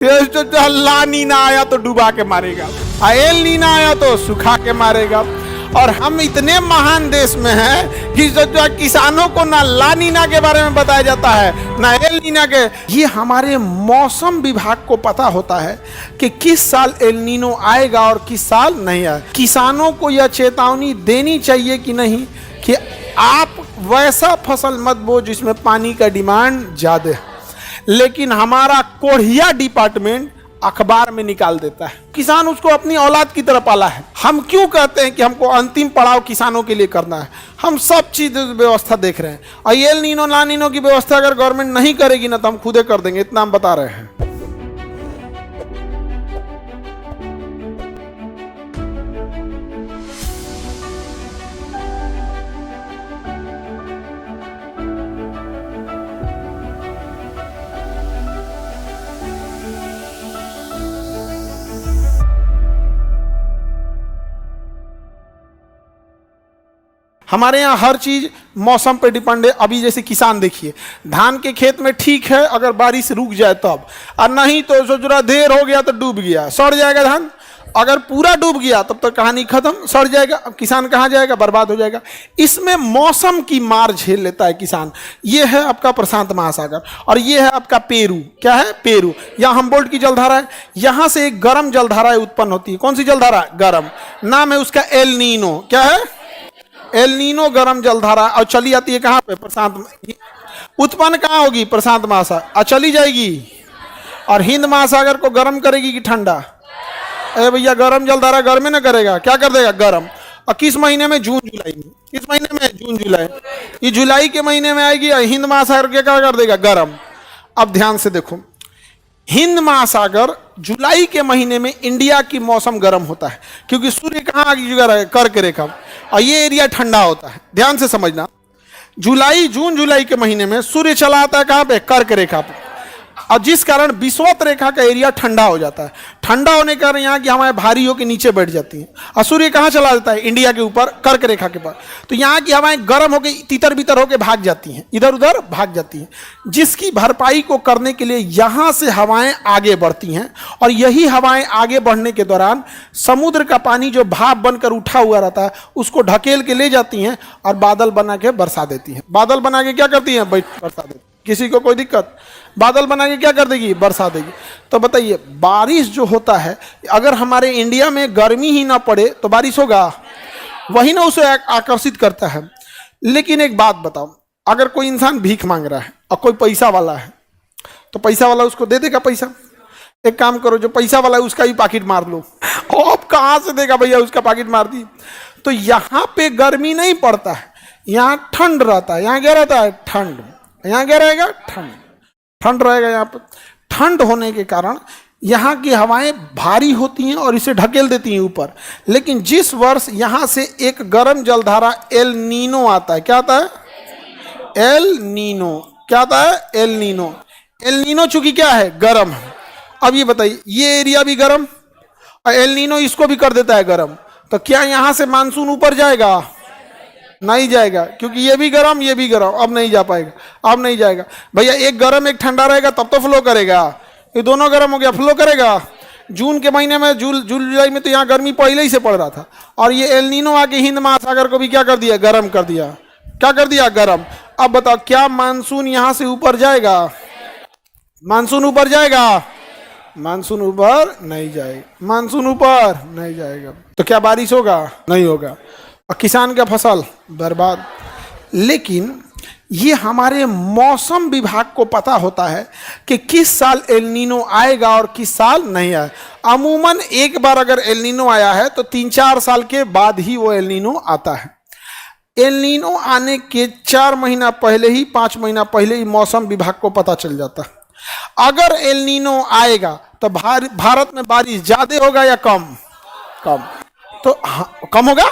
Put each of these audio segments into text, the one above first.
जो ला नीना आया तो डुबा के मारेगा, एल नीना आया तो सुखा के मारेगा। और हम इतने महान देश में हैं कि जो किसानों को ना ला नीना के बारे में बताया जाता है ना एल नीना के। ये हमारे मौसम विभाग को पता होता है कि किस साल एल नीनो आएगा और किस साल नहीं आएगा। किसानों को यह चेतावनी देनी चाहिए कि नहीं कि आप वैसा फसल मत बो जिसमें पानी का डिमांड ज़्यादा है, लेकिन हमारा कोढ़िया डिपार्टमेंट अखबार में निकाल देता है। किसान उसको अपनी औलाद की तरह पाला है। हम क्यों कहते हैं कि हमको अंतिम पड़ाव किसानों के लिए करना है? हम सब चीज व्यवस्था देख रहे हैं, और ये एल नीनो ला नीनो की व्यवस्था अगर गवर्नमेंट नहीं करेगी ना तो हम खुदे कर देंगे, इतना हम बता रहे हैं। हमारे यहाँ हर चीज मौसम पे डिपेंड है। अभी जैसे किसान देखिए, धान के खेत में ठीक है अगर बारिश रुक जाए तब, और नहीं तो जो जरा देर हो गया तो डूब गया, सड़ जाएगा धान। अगर पूरा डूब गया तब तो कहानी खत्म, सड़ जाएगा। अब किसान कहाँ जाएगा? बर्बाद हो जाएगा। इसमें मौसम की मार झेल लेता है किसान। ये है आपका प्रशांत महासागर, और ये है आपका पेरू। क्या है? पेरू। यहाँ हम्बोल्ट की जलधारा है, यहाँ से एक गर्म जलधारा उत्पन्न होती है। कौन सी जलधारा? गर्म। नाम है उसका एल नीनो। क्या है? एल नीनो गर्म जलधारा। और चली आती है कहाँ पे? प्रशांत। उत्पन्न कहाँ होगी? प्रशांत महासागर। और चली जाएगी और हिंद महासागर को गर्म करेगी कि ठंडा? अरे भैया, गर्म जलधारा गर्म में ना करेगा, क्या कर देगा? गर्म। और किस महीने में? जून जुलाई में। किस महीने में? जून जुलाई। ये जुलाई के महीने में आएगी और हिंद महासागर के क्या कर देगा? गर्म। अब ध्यान से देखो, हिंद महासागर जुलाई के महीने में इंडिया की मौसम गर्म होता है, क्योंकि सूर्य कहाँ आगे? कर्क रेखा, और ये एरिया ठंडा होता है। ध्यान से समझना, जून जुलाई के महीने में सूर्य चला आता है कहाँ पे? कर्क रेखा पे, और जिस कारण विषुवत रेखा का एरिया ठंडा हो जाता है। ठंडा होने के कारण यहाँ की हवाएं भारी होकर नीचे बैठ जाती हैं, और सूर्य कहाँ चला जाता है? इंडिया के ऊपर, कर्क रेखा के पास। तो यहाँ की हवाएं गर्म होकर तितर बितर होकर भाग जाती हैं, इधर उधर भाग जाती हैं, जिसकी भरपाई को करने के लिए यहाँ से हवाएं आगे बढ़ती हैं। और यही हवाएं आगे बढ़ने के दौरान समुद्र का पानी जो भाप बनकर उठा हुआ रहता है उसको ढकेल के ले जाती हैं और बादल बना के बरसा देती हैं। बादल बना के क्या करती हैं? बरसा देती। किसी को कोई दिक्कत? बादल बना के क्या कर देगी? बरसा देगी। तो बताइए, बारिश जो होता है, अगर हमारे इंडिया में गर्मी ही ना पड़े तो बारिश होगा? वही ना उसे आकर्षित करता है। लेकिन एक बात बताओ, अगर कोई इंसान भीख मांग रहा है और कोई पैसा वाला है, तो पैसा वाला उसको दे देगा पैसा? एक काम करो, जो पैसा वाला है उसका भी पाकिट मार लो। अब कहाँ से देगा भैया? उसका पाकिट मार दी। तो यहाँ पे गर्मी नहीं पड़ता है, यहाँ ठंड रहता है। यहाँ क्या रहता है? ठंड। यहाँ क्या रहेगा? ठंड। ठंड रहेगा यहाँ पर। ठंड होने के कारण यहाँ की हवाएं भारी होती हैं और इसे ढकेल देती हैं ऊपर। लेकिन जिस वर्ष यहाँ से एक गर्म जलधारा एल नीनो आता है, क्या आता है? El Nino. क्या आता है? El Nino. एल नीनो चूंकि क्या है? गर्म है। अब ये बताइए, ये एरिया भी गर्म और एल नीनो इसको भी कर देता है गर्म, तो क्या यहाँ से मानसून ऊपर जाएगा? नहीं जाएगा, क्योंकि ये भी गर्म ये भी गर्म। अब नहीं जा पाएगा, अब नहीं जाएगा भैया। एक गर्म एक ठंडा रहेगा तब तो फ्लो करेगा। ये दोनों गर्म हो गया, फ्लो करेगा। जून के महीने में, जून जुलाई में तो यहाँ गर्मी पहले ही से पड़ रहा था, और ये एल नीनो आके हिंद महासागर को भी क्या कर दिया? गर्म कर दिया। क्या कर दिया? गर्म। अब बताओ, क्या मानसून यहाँ से ऊपर जाएगा? मानसून ऊपर जाएगा? मानसून ऊपर नहीं जाएगा। मानसून ऊपर नहीं जाएगा तो क्या बारिश होगा? नहीं होगा, और किसान का फसल बर्बाद। लेकिन ये हमारे मौसम विभाग को पता होता है कि किस साल एल नीनो आएगा और किस साल नहीं आएगा। अमूमन एक बार अगर एल नीनो आया है तो 3-4 साल के बाद ही वो एल नीनो आता है। एल नीनो आने के 4 महीना पहले ही, 5 महीना पहले ही मौसम विभाग को पता चल जाता है। अगर एल नीनो आएगा तो भारत में बारिश ज्यादा होगा या कम? कम। तो कम होगा,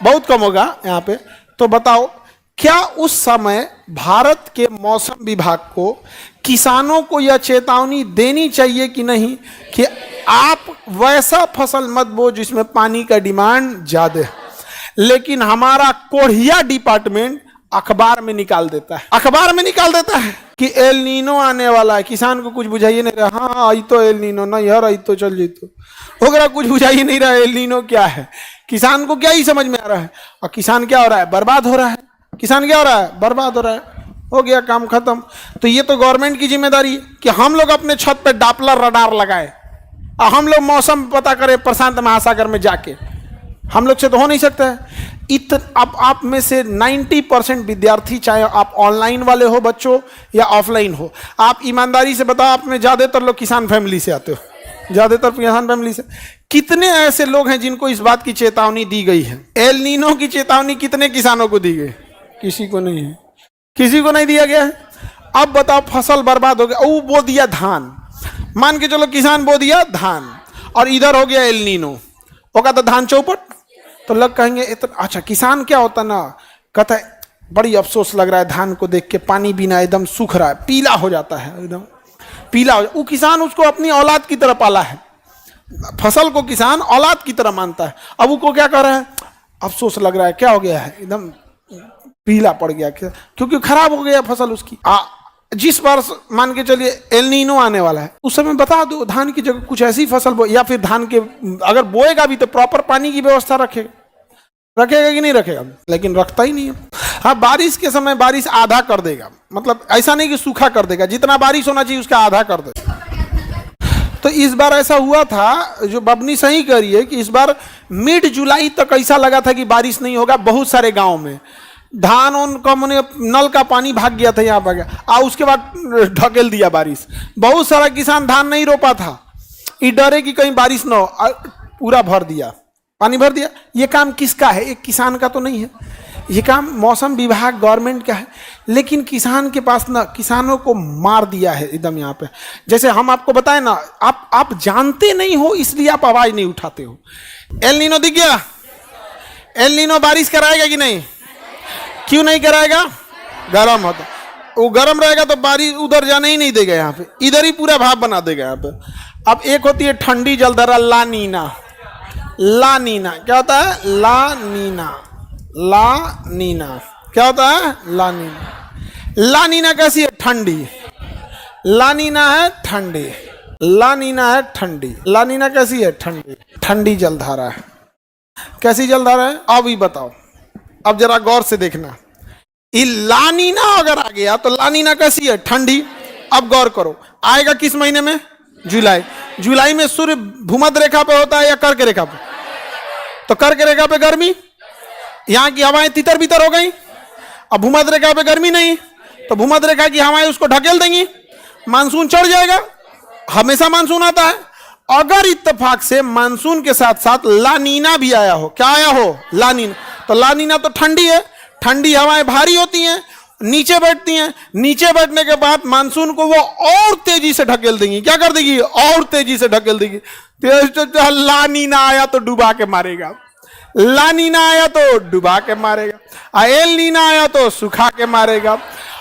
बहुत कम होगा यहाँ पे। तो बताओ, क्या उस समय भारत के मौसम विभाग को किसानों को यह चेतावनी देनी चाहिए कि नहीं कि आप वैसा फसल मत बो जिसमें पानी का डिमांड ज्यादा है? लेकिन हमारा कोढ़िया डिपार्टमेंट अखबार में निकाल देता है, अखबार में निकाल देता है कि एल नीनो आने वाला है। किसान को कुछ बुझाइए नहीं रहा, हाँ आई तो एल नीनो ना यार, आई तो चल जीतो वगैरह, कुछ बुझाइए नहीं रहा एल नीनो क्या है। किसान को क्या ही समझ में आ रहा है, और किसान क्या हो रहा है, बर्बाद हो रहा है। किसान क्या हो रहा है, बर्बाद हो रहा है, हो गया काम खत्म। तो ये तो गवर्नमेंट की जिम्मेदारी है कि हम लोग अपने छत पे डॉपलर रडार लगाए और हम लोग मौसम पता करें प्रशांत महासागर में जाके। हम लोग से तो हो नहीं सकता है। अब आप में से 90% विद्यार्थी, चाहे आप ऑनलाइन वाले हो बच्चों या ऑफलाइन हो, आप ईमानदारी से बताओ, आप में ज्यादातर लोग किसान फैमिली से आते हो, ज्यादातर किसान फैमिली से। कितने ऐसे लोग हैं जिनको इस बात की चेतावनी दी गई है? एल नीनो की चेतावनी कितने किसानों को दी गई? किसी को नहीं है, किसी को नहीं दिया गया है। अब बताओ, फसल बर्बाद हो गया। वो बो दिया धान, मान के चलो किसान बो दिया धान, और इधर हो गया एल नीनो, होगा तो धान चौपट। तो लोग कहेंगे इतना अच्छा किसान क्या होता ना, कहता है बड़ी अफसोस लग रहा है धान को देख के, पानी बिना एकदम सूख रहा है, पीला हो जाता है, एकदम पीला हो जाता। वो किसान उसको अपनी औलाद की तरह पाला है, फसल को किसान औलाद की तरह मानता है। अब उसको क्या कर रहा है, अफसोस लग रहा है, क्या हो गया है, एकदम पीला पड़ गया, क्योंकि खराब हो गया फसल उसकी। जिस बार मान के चलिए एल नीनो आने वाला है, उस समय बता दो धान की जगह कुछ ऐसी फसल बो, या फिर धान के अगर बोएगा भी तो प्रॉपर पानी की व्यवस्था रखेगा कि नहीं रखेगा, लेकिन रखता ही नहीं है। हाँ, बारिश के समय बारिश आधा कर देगा, मतलब ऐसा नहीं कि सूखा कर देगा, जितना बारिश होना चाहिए उसका आधा कर देगा। तो इस बार ऐसा हुआ था, जो बबनी सही कह रही है कि इस बार मिड जुलाई तक ऐसा लगा था कि बारिश नहीं होगा। बहुत सारे गाँव में धान उनका मैंने नल का पानी भाग गया था यहाँ पर, उसके बाद ढकेल दिया बारिश। बहुत सारा किसान धान नहीं रोपा था, ये डरे कि कहीं बारिश ना हो, पूरा भर दिया, पानी भर दिया। ये काम किसका है? एक किसान का तो नहीं है, ये काम मौसम विभाग गवर्नमेंट का है। लेकिन किसान के पास ना, किसानों को मार दिया है एकदम यहाँ पे। जैसे हम आपको बताएं ना, आप जानते नहीं हो इसलिए आप आवाज नहीं उठाते हो। एल नीनो दिख गया, एल नीनो बारिश कराएगा कि नहीं? क्यों नहीं कराएगा? गर्म होता, वो गर्म रहेगा तो बारिश उधर जाने ही नहीं देगा, यहाँ पे इधर ही पूरा भाप बना देगा यहाँ पे। अब एक होती है ठंडी जलधारा, ला नीना। ला नीना क्या होता है? ला नीना, ला नीना क्या होता है? ला नीना। ला नीना कैसी है? ठंडी। ला नीना है ठंडी, ला नीना है ठंडी। ला नीना कैसी है? ठंडी, ठंडी जलधारा है। कैसी जलधारा है? अब ही बताओ, अब जरा गौर से देखना। ये लानीना अगर आ गया तो लानीना कैसी है? ठंडी। अब गौर करो, आएगा किस महीने में? जुलाई। जुलाई में सूर्य भूमध्य रेखा पे होता है या कर्क रेखा पे? तो कर्क रेखा पे गर्मी, यहाँ की हवाएं तितर बितर हो गई। अब भूमध्य रेखा पे गर्मी नहीं, तो भूमध्य रेखा की हवाएं उसको ढकेल देंगी, मानसून चढ़ जाएगा। हमेशा मानसून आता है। अगर इत्तेफाक से मानसून के साथ साथ लानीना भी आया हो, क्या आया हो? लानीना। तो लानीना तो ठंडी है, ठंडी हवाएं भारी होती हैं, नीचे बैठती हैं। नीचे बैठने के बाद मानसून को वो और तेजी से ढकेल देंगी। क्या कर देगी? और तेजी से ढकेल देगी। लानीना आया तो डुबा के मारेगा, लानीना आया तो डुबा के मारेगा, एल नीना आया तो सुखा के मारेगा।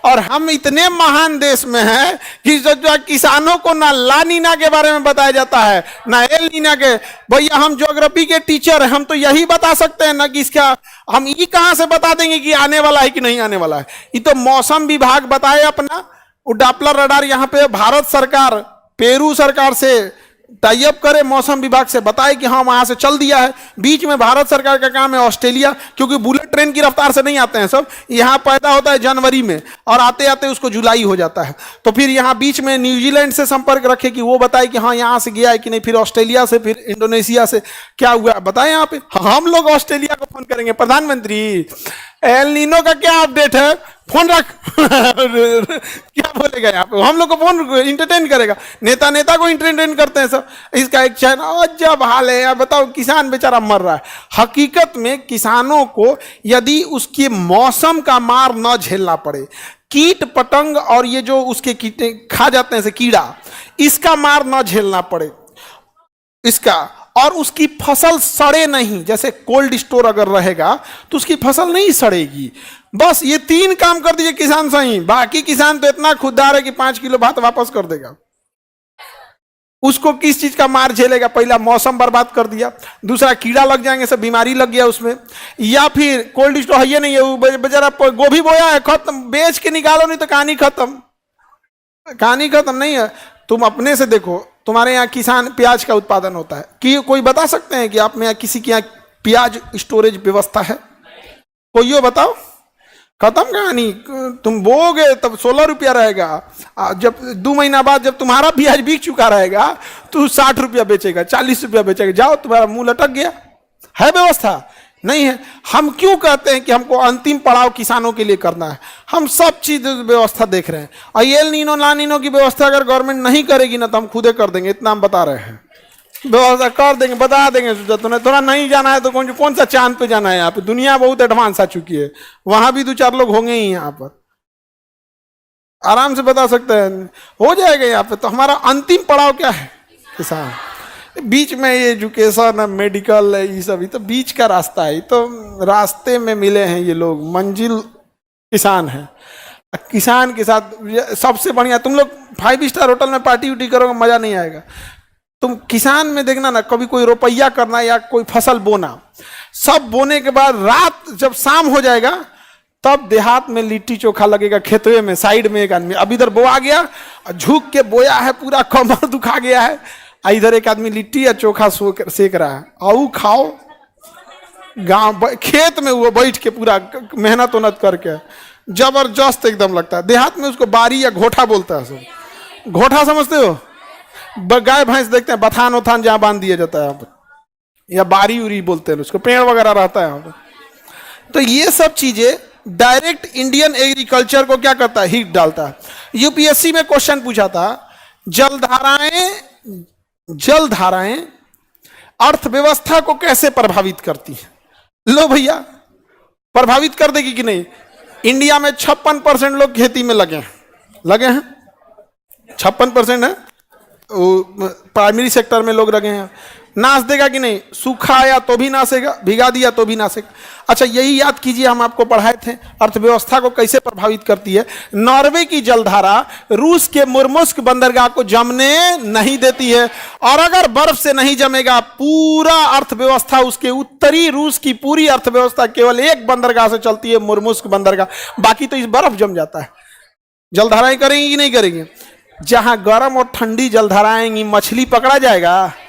और हम इतने महान देश में हैं कि जो किसानों को ना लानीना के बारे में बताया जाता है ना एल नीना के। भैया हम ज्योग्राफी के टीचर हैं, हम तो यही बता सकते हैं ना कि इसका हम ये कहां से बता देंगे कि आने वाला है कि नहीं आने वाला है। ये तो मौसम विभाग बताए अपना। वो डॉपलर रडार यहाँ पे भारत सरकार पेरू सरकार से टाई अप करे, मौसम विभाग से बताए कि हाँ वहां से चल दिया है। बीच में भारत सरकार का काम है ऑस्ट्रेलिया, क्योंकि बुलेट ट्रेन की रफ्तार से नहीं आते हैं सब। यहाँ पैदा होता है जनवरी में और आते आते उसको जुलाई हो जाता है। तो फिर यहाँ बीच में न्यूजीलैंड से संपर्क रखे कि वो बताए कि हाँ यहाँ से गया है कि नहीं, फिर ऑस्ट्रेलिया से, फिर इंडोनेशिया से क्या हुआ बताए। यहाँ पे हम लोग ऑस्ट्रेलिया को फोन करेंगे, प्रधानमंत्री एल नीनो का क्या अपडेट है, फोन रख। क्या बोलेगा यहाँ पे? हम लोग को फोन इंटरटेन करेगा। नेता नेता को इंटरटेन करते हैं सब। इसका एक चैनल जब हाल है यार, बताओ किसान बेचारा मर रहा है। हकीकत में किसानों को यदि उसके मौसम का मार न झेलना पड़े, कीट पतंग और ये जो उसके कीटे खा जाते हैं से कीड़ा, इसका मार न झेलना पड़े इसका, और उसकी फसल सड़े नहीं, जैसे कोल्ड स्टोर अगर रहेगा तो उसकी फसल नहीं सड़ेगी। बस ये 3 काम कर दीजिए किसान सही। बाकी किसान तो इतना खुददार है कि 5 किलो भात वापस कर देगा। उसको किस चीज का मार झेलेगा? पहला मौसम बर्बाद कर दिया, दूसरा कीड़ा लग जाएंगे, सब बीमारी लग गया उसमें, या फिर कोल्ड स्टोर है ये नहीं है, वो बेचारा गोभी बोया है, खत्म, बेच के निकालो, नहीं तो कहानी खत्म, कहानी खत्म नहीं है। तुम अपने से देखो, तुम्हारे यहाँ किसान प्याज का उत्पादन होता है कि कोई बता सकते हैं कि आप में यहाँ किसी के यहाँ प्याज स्टोरेज व्यवस्था है? कोई यो बताओ, खत्म कहानी। तुम बोगे तब 16 रुपया रहेगा, जब 2 महीना बाद जब तुम्हारा प्याज बिक चुका रहेगा तो 60 रुपया बेचेगा, 40 रुपया बेचेगा, जाओ तुम्हारा मुंह लटक गया। है व्यवस्था? नहीं है। हम क्यों कहते हैं कि हमको अंतिम पड़ाव किसानों के लिए करना है? हम सब चीज व्यवस्था देख रहे हैं, और एल नीनो ला नीनो की व्यवस्था अगर गवर्नमेंट नहीं करेगी ना तो हम खुदे कर देंगे, इतना हम बता रहे हैं। व्यवस्था कर देंगे, बता देंगे। तुम्हें थोड़ा नहीं जाना है तो कौन सा चांद पे जाना है? यहाँ पे दुनिया बहुत एडवांस आ चुकी है, वहां भी 2-4 लोग होंगे ही, यहाँ पर आराम से बता सकते हैं, हो जाएगा यहाँ पे। तो हमारा अंतिम पड़ाव क्या है? किसान। बीच में ये एजुकेशन, मेडिकल, ये सब, ये तो बीच का रास्ता है, तो रास्ते में मिले हैं ये लोग, मंजिल किसान है। किसान के साथ सबसे बढ़िया, तुम लोग 5 स्टार होटल में पार्टी उटी करोगे, मजा नहीं आएगा। तुम किसान में देखना ना, कभी कोई रुपया करना या कोई फसल बोना, सब बोने के बाद रात जब शाम हो जाएगा तब देहात में लिट्टी चोखा लगेगा, खेतवे में साइड में एक आदमी अब इधर बोआ गया, झुक के बोया है, पूरा कमर दुखा गया है, इधर एक आदमी लिट्टी या चोखा सेक रहा है, आओ खाओ। गांव खेत में वो बैठ के पूरा मेहनत उन्नत करके, जबरदस्त एकदम लगता है। देहात में उसको बारी या घोटा बोलता है सब। घोटा समझते हो? गाय भैंस देखते हैं, बथान उथान जहां बांध दिया जाता है यहाँ पर, या बारी उरी बोलते हैं उसको, पेड़ वगैरह रहता है यहाँ पर। तो ये सब चीजें डायरेक्ट इंडियन एग्रीकल्चर को क्या करता है? हिट डालता है। यूपीएससी में क्वेश्चन पूछा था, जलधाराएं अर्थव्यवस्था को कैसे प्रभावित करती है? लो भैया, प्रभावित कर देगी कि नहीं? इंडिया में 56% लोग खेती में लगे हैं, 56% है, प्राइमरी सेक्टर में लोग लगे हैं। नाश देगा कि नहीं? सूखा आया तो भी नाशेगा, भिगा दिया तो भी नाशेगा। अच्छा, यही याद कीजिए, हम आपको पढ़ाए थे अर्थव्यवस्था को कैसे प्रभावित करती है। नॉर्वे की जलधारा रूस के मुर्मुस्क बंदरगाह को जमने नहीं देती है, और अगर बर्फ से नहीं जमेगा पूरा अर्थव्यवस्था, उसके उत्तरी रूस की पूरी अर्थव्यवस्था केवल एक बंदरगाह से चलती है, मुर्मुस्क बंदरगाह, बाकी तो इस बर्फ जम जाता है। जलधाराएं करेंगी कि नहीं करेंगी? जहां गर्म और ठंडी जलधाराएं आएंगी, मछली पकड़ा जाएगा?